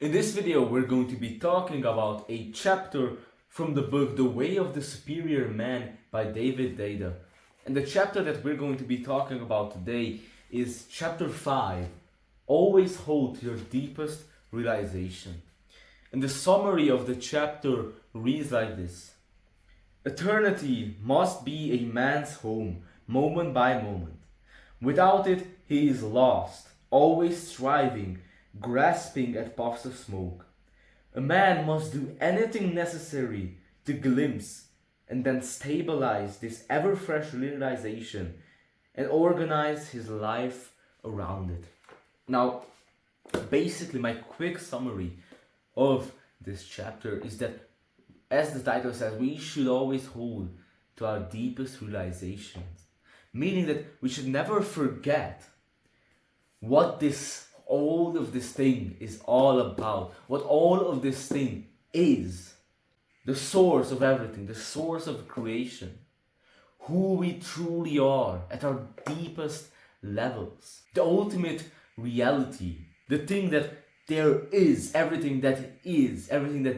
In this video, we're going to be talking about a chapter from the book The Way of the Superior Man by Deida. And the chapter that we're going to be talking about today is chapter 5, Always Hold Your Deepest Realization. And the summary of the chapter reads like this. Eternity must be a man's home, moment by moment. Without it, he is lost, always striving, grasping at puffs of smoke. A man must do anything necessary to glimpse and then stabilize this ever-fresh realization and organize his life around it. Now, basically my quick summary of this chapter is that, as the title says, we should always hold to our deepest realizations, meaning that we should never forget what all of this thing is all about, what all of this thing is, the source of everything, the source of creation, who we truly are at our deepest levels, the ultimate reality, the thing that there is, everything that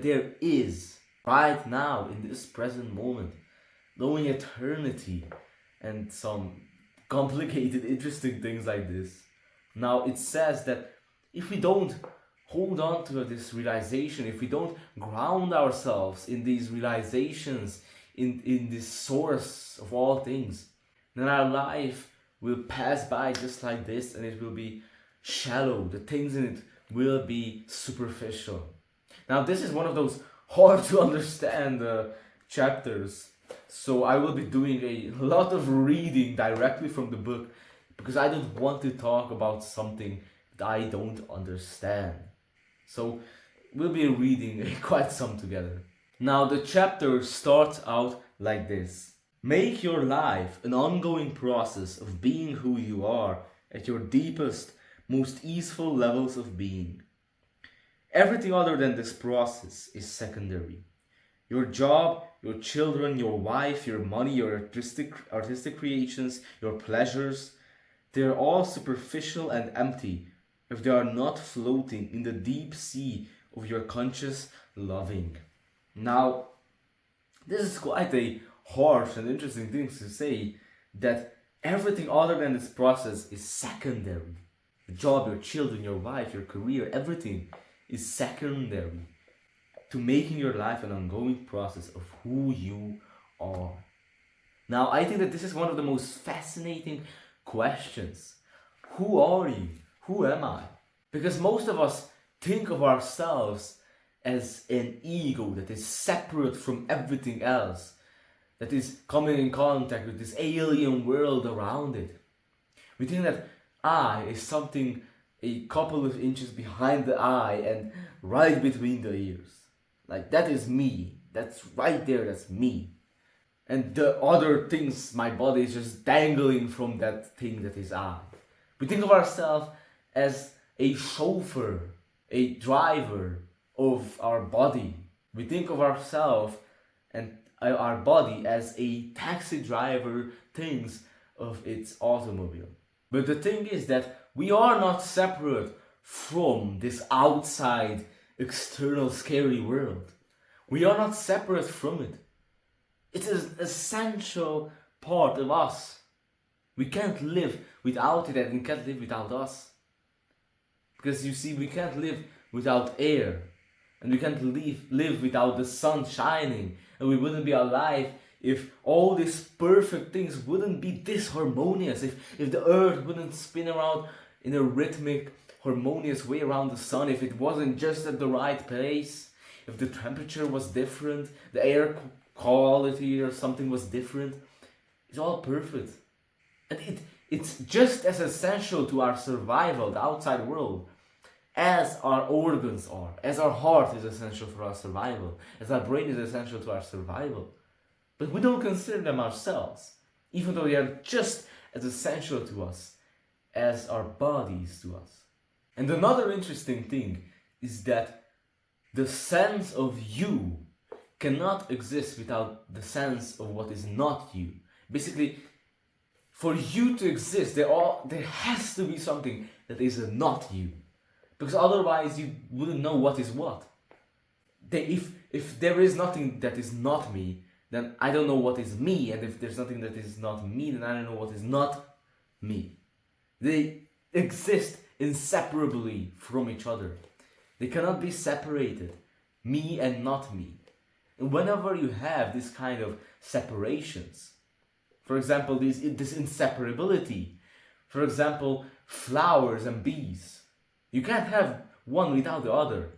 there is right now in this present moment, knowing eternity and some complicated, interesting things like this. Now, it says that if we don't hold on to this realization, if we don't ground ourselves in these realizations, in this source of all things, then our life will pass by just like this, and it will be shallow. The things in it will be superficial. Now, this is one of those hard to understand chapters, so I will be doing a lot of reading directly from the book, because I don't want to talk about something that I don't understand. So we'll be reading quite some together. Now the chapter starts out like this. Make your life an ongoing process of being who you are at your deepest, most easeful levels of being. Everything other than this process is secondary. Your job, your children, your wife, your money, your artistic creations, your pleasures, they are all superficial and empty if they are not floating in the deep sea of your conscious loving. Now, this is quite a harsh and interesting thing to say, that everything other than this process is secondary. Your job, your children, your wife, your career, everything is secondary to making your life an ongoing process of who you are. Now, I think that this is one of the most fascinating questions. Who are you? Who am I? Because most of us think of ourselves as an ego that is separate from everything else, that is coming in contact with this alien world around it. We think that I is something a couple of inches behind the eye and right between the ears. Like, that is me. That's right there, that's me. And the other things, my body is just dangling from that thing that is I. We think of ourselves as a chauffeur, a driver of our body. We think of ourselves and our body as a taxi driver thinks of its automobile. But the thing is that we are not separate from this outside, external, scary world. We are not separate from it. It is an essential part of us. We can't live without it, and we can't live without us. Because you see, we can't live without air, and we can't live without the sun shining, and we wouldn't be alive if all these perfect things wouldn't be this harmonious, if the earth wouldn't spin around in a rhythmic, harmonious way around the sun, if it wasn't just at the right place, if the temperature was different, the air quality or something was different. It's all perfect. And it's just as essential to our survival, the outside world, as our organs are, as our heart is essential for our survival, as our brain is essential to our survival. But we don't consider them ourselves, even though they are just as essential to us as our bodies to us. And another interesting thing is that the sense of you cannot exist without the sense of what is not you. Basically, for you to exist, there has to be something that is not you. Because otherwise you wouldn't know what is what. If there is nothing that is not me, then I don't know what is me, and if there's nothing that is not me, then I don't know what is not me. They exist inseparably from each other. They cannot be separated, me and not me. And whenever you have this kind of separations, for example, this inseparability, for example, flowers and bees, you can't have one without the other.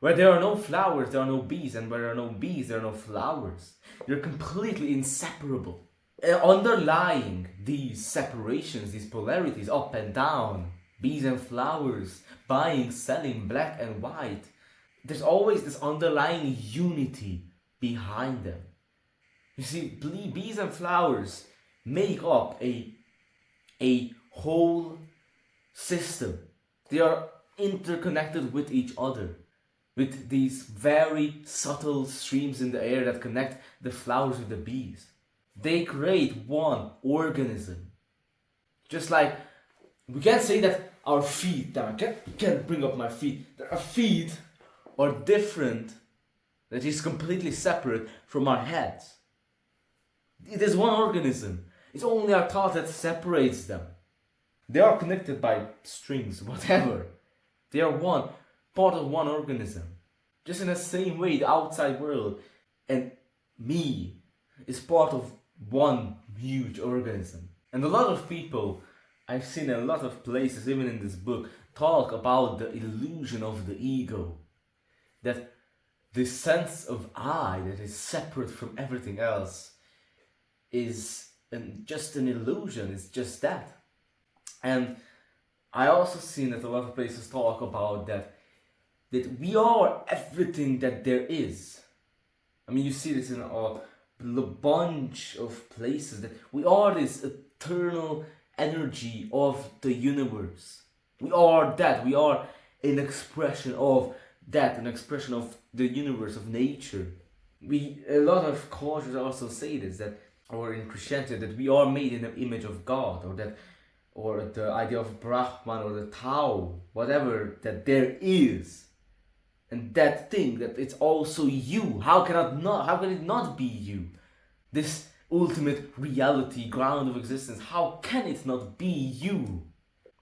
Where there are no flowers, there are no bees, and where there are no bees, there are no flowers. They're completely inseparable. Underlying these separations, these polarities, up and down, bees and flowers, buying, selling, black and white, there's always this underlying unity behind them. You see, bees and flowers make up a whole system. They are interconnected with each other, with these very subtle streams in the air that connect the flowers with the bees. They create one organism. Just like we can't say that our feet, I can't bring up my feet, that our feet are different, that is completely separate from our heads. It is one organism. It's only our thought that separates them. They are connected by strings, whatever. They are one, part of one organism. Just in the same way, the outside world and me is part of one huge organism. And a lot of people I've seen in a lot of places, even in this book, talk about the illusion of the ego. That this sense of I that is separate from everything else is just an illusion, it's just that. And I also seen that a lot of places talk about that we are everything that there is. I mean, you see this in a bunch of places, that we are this eternal energy of the universe. We are that. We are an expression of that, an expression of the universe, of nature. A lot of cultures also say this, that, or in Christianity, that we are made in the image of God, or the idea of Brahman or the Tao, whatever that there is. And that thing, that it's also you. How can it not be you? This ultimate reality, ground of existence, how can it not be you?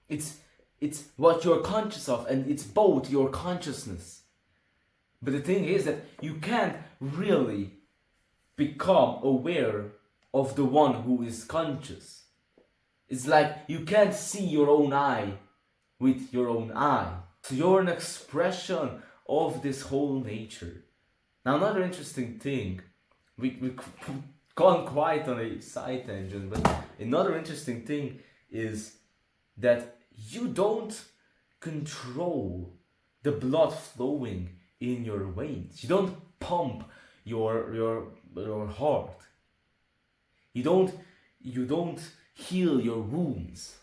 It's what you're conscious of, and it's both your consciousness. But the thing is that you can't really become aware of the one who is conscious. It's like you can't see your own eye with your own eye. So you're an expression of this whole nature. Now, another interesting thing, we've gone quite on a side tangent, but another interesting thing is that you don't control the blood flowing in your veins. You don't pump your heart. You don't heal your wounds.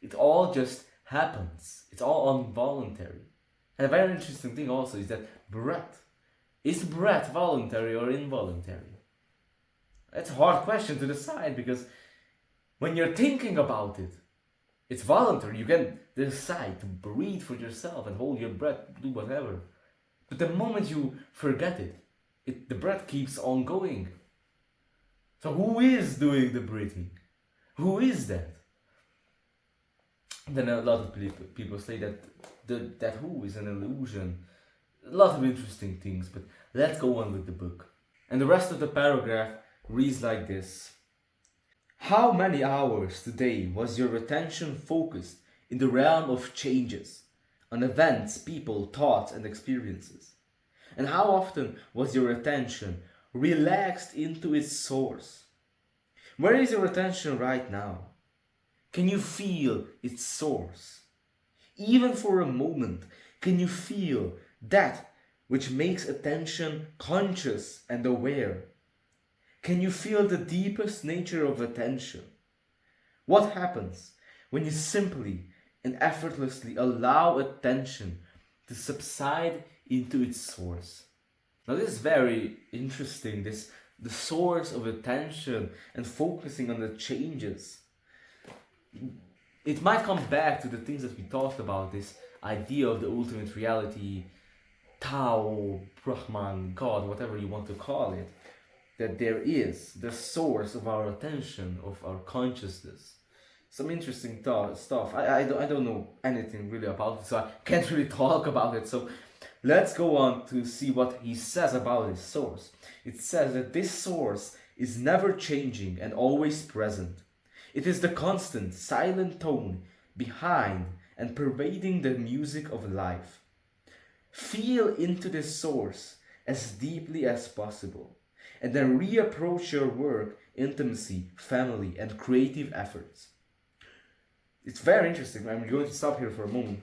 It all just happens. It's all involuntary. And a very interesting thing also is that breath. Is breath voluntary or involuntary? That's a hard question to decide, because when you're thinking about it, it's voluntary. You can decide to breathe for yourself and hold your breath, do whatever. But the moment you forget it, the breath keeps on going. So who is doing the breathing? Who is that? Then a lot of people say that that who is an illusion. A lot of interesting things, but let's go on with the book. And the rest of the paragraph reads like this. How many hours today was your attention focused in the realm of changes, on events, people, thoughts, and experiences? And how often was your attention relaxed into its source? Where is your attention right now? Can you feel its source? Even for a moment, can you feel that which makes attention conscious and aware? Can you feel the deepest nature of attention? What happens when you simply and effortlessly allow attention to subside into its source? Now this is very interesting, the source of attention and focusing on the changes. It might come back to the things that we talked about, this idea of the ultimate reality, Tao, Brahman, God, whatever you want to call it, that there is the source of our attention, of our consciousness. Some interesting stuff. I don't know anything really about it, so I can't really talk about it. So let's go on to see what he says about his source. It says that this source is never changing and always present. It is the constant, silent tone behind and pervading the music of life. Feel into this source as deeply as possible, and then reapproach your work, intimacy, family, and creative efforts. It's very interesting. I'm going to stop here for a moment.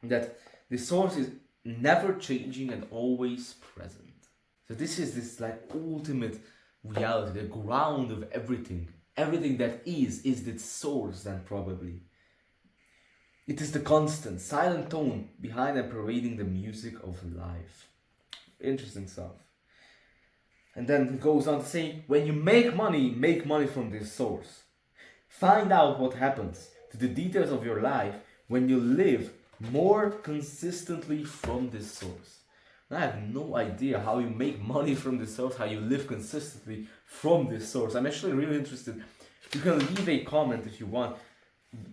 That the source is never changing and always present. So this is this like ultimate reality, the ground of everything. Everything that is the source then probably. It is the constant, silent tone behind and pervading the music of life. Interesting stuff. And then it goes on to say, when you make money from this source. Find out what happens to the details of your life when you live more consistently from this source. And I have no idea how you make money from this source, how you live consistently from this source. I'm actually really interested. You can leave a comment if you want.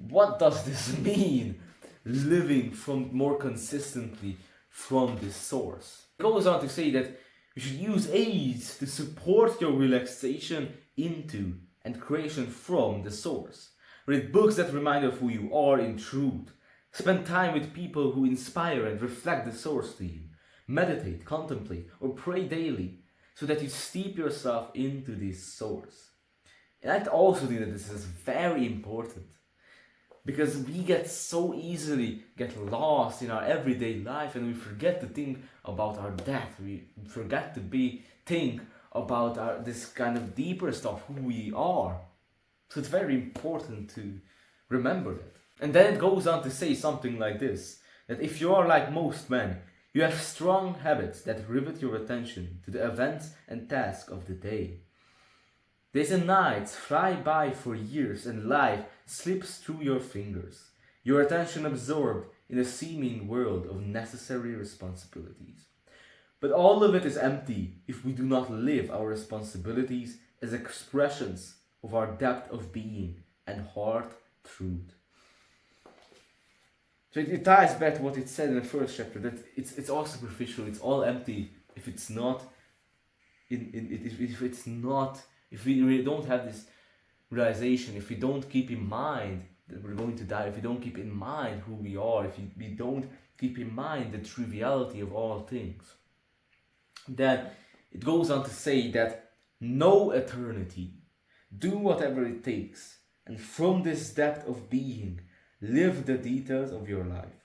What does this mean? Living from more consistently from this source. It goes on to say that you should use aids to support your relaxation into and creation from the source. Read books that remind you of who you are in truth. Spend time with people who inspire and reflect the source to you. Meditate, contemplate, or pray daily so that you steep yourself into this source. And I also think that this is very important because we get so easily get lost in our everyday life and we forget to think about our death. We forget to think about this kind of deeper stuff, who we are. So it's very important to remember that. And then it goes on to say something like this, that if you are like most men, you have strong habits that rivet your attention to the events and tasks of the day. Days and nights fly by for years and life slips through your fingers, your attention absorbed in a seeming world of necessary responsibilities. But all of it is empty if we do not live our responsibilities as expressions of our depth of being and heart truth. So it ties back to what it said in the first chapter, that it's all superficial, it's all empty if it's not if we really don't have this realization, if we don't keep in mind that we're going to die, if we don't keep in mind who we are, if we don't keep in mind the triviality of all things, then it goes on to say that know eternity, do whatever it takes, and from this depth of being, live the details of your life.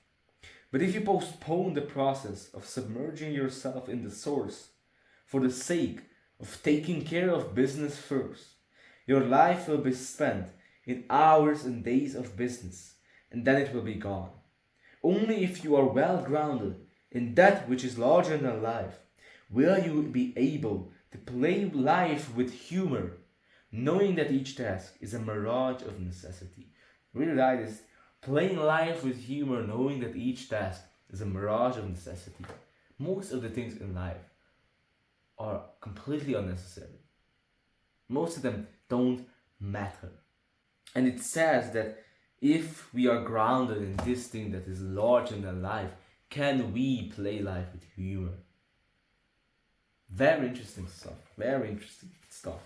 But if you postpone the process of submerging yourself in the source for the sake of taking care of business first, your life will be spent in hours and days of business, and then it will be gone. Only if you are well grounded in that which is larger than life, will you be able to play life with humor, knowing that each task is a mirage of necessity. Really like this. Playing life with humor, knowing that each task is a mirage of necessity. Most of the things in life are completely unnecessary. Most of them don't matter. And it says that if we are grounded in this thing that is larger than life, can we play life with humor? Very interesting stuff. Very interesting stuff.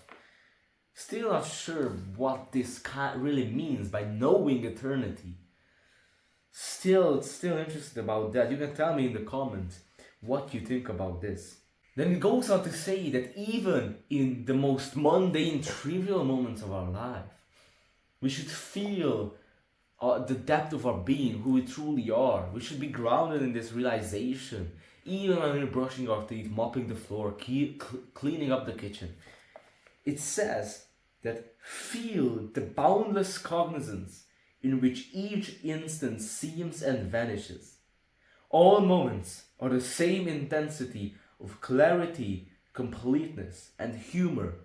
Still not sure what this really means by knowing eternity. Still interested about that. You can tell me in the comments what you think about this. Then it goes on to say that even in the most mundane, trivial moments of our life, we should feel the depth of our being, who we truly are. We should be grounded in this realization, even when we're brushing our teeth, mopping the floor, cleaning up the kitchen. It says that feel the boundless cognizance in which each instant seems and vanishes. All moments are the same intensity of clarity, completeness, and humor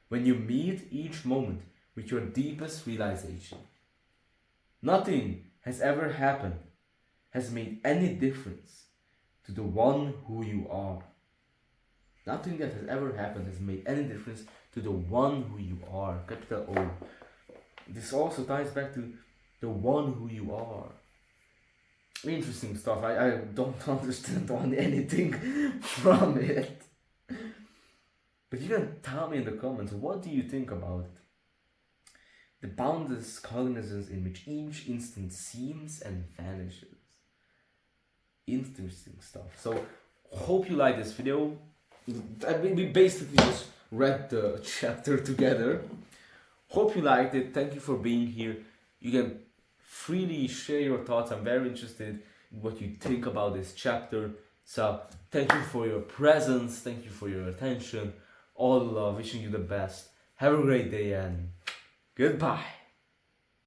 when you meet each moment with your deepest realization. Nothing has ever happened, has made any difference to the one who you are. Nothing that has ever happened has made any difference to the one who you are. Capital O. This also ties back to the one who you are. Interesting stuff. I don't understand anything from it. But you can tell me in the comments, what do you think about it? The boundless cognizance in which each instant seems and vanishes. Interesting stuff. So, hope you like this video. We basically just read the chapter together. Hope you liked it. Thank you for being here. You can freely share your thoughts. I'm very interested in what you think about this chapter. So, thank you for your presence. Thank you for your attention. All love. Wishing you the best. Have a great day and goodbye.